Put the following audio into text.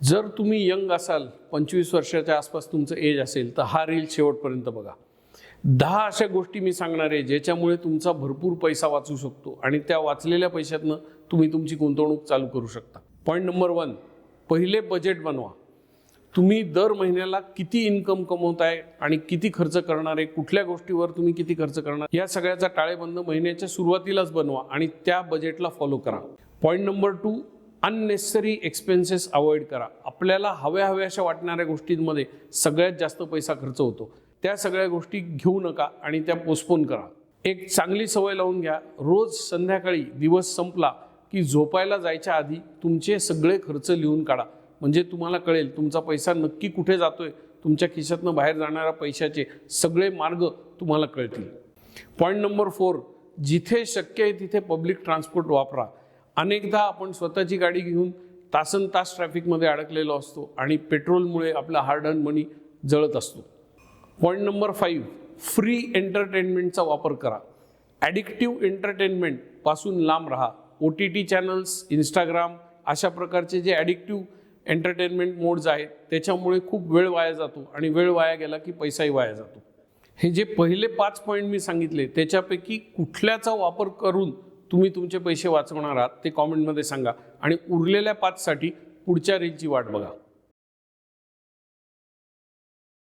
जर तुम्ही यंग असाल, 25 वर्षाच्या आसपास तुमचं एज असेल, तर हा रील शेवटपर्यंत बघा. 10 अशा गोष्टी मी सांगणार आहे ज्याच्यामुळे तुमचा भरपूर पैसा वाचू शकतो आणि त्या वाचलेल्या पैशातनं तुम्ही तुमची गुंतवणूक चालू करू शकता. पॉईंट नंबर 1, पहिले बजेट बनवा. तुम्ही दर महिन्याला किती इन्कम कमवताय आणि किती खर्च करणार आहे, कुठल्या गोष्टीवर तुम्ही किती खर्च करणार, या सगळ्याचा ताळेबंद महिन्याच्या सुरुवातीलाच बनवा आणि त्या बजेटला फॉलो करा. Point number 2, unnecessary expenses avoid करा. आपल्याला हव्याशा वाटणाऱ्या गोष्टींमध्ये सगळ्यात जास्त पैसा खर्च होतो. त्या सगळ्या गोष्टी घेऊ नका आणि त्या पोस्टपोन करा. एक चांगली सवय लावून घ्या. रोज संध्याकाळी दिवस संपला की झोपायला जायच्या आधी तुमचे सगळे खर्च लिहून काढा. म्हणजे तुम्हाला कळेल तुमचा पैसा नक्की कुठे जातोय. तुमच्या खिशातनं बाहेर जाणाऱ्या पैशाचे सगळे मार्ग तुम्हाला कळतील. पॉईंट नंबर 4, जिथे शक्य आहे तिथे पब्लिक ट्रान्सपोर्ट वापरा. अनेकदा आपण स्वतःची गाडी घेऊन तासनतास ट्रॅफिकमध्ये अडकलेलो असतो आणि पेट्रोलमुळे आपला हार्ड अर्न मनी जळत असतो. पॉईंट नंबर 5, फ्री एंटरटेनमेंटचा वापर करा. ॲडिक्टिव्ह एंटरटेनमेंटपासून लांब राहा. OTT चॅनल्स, इंस्टाग्राम अशा प्रकारचे जे ॲडिक्टिव्ह एंटरटेनमेंट मोड्स आहेत त्याच्यामुळे खूप वेळ वाया जातो आणि वेळ वाया गेला की पैसाही वाया जातो. हे जे पहिले 5 पॉईंट मी सांगितले त्याच्यापैकी कुठल्याचा वापर करून तुम्ही तुमचे पैसे वाचवणार आहात ते कॉमेंटमध्ये सांगा आणि उरलेल्या 5 साठी पुढच्या रीलची वाट बघा.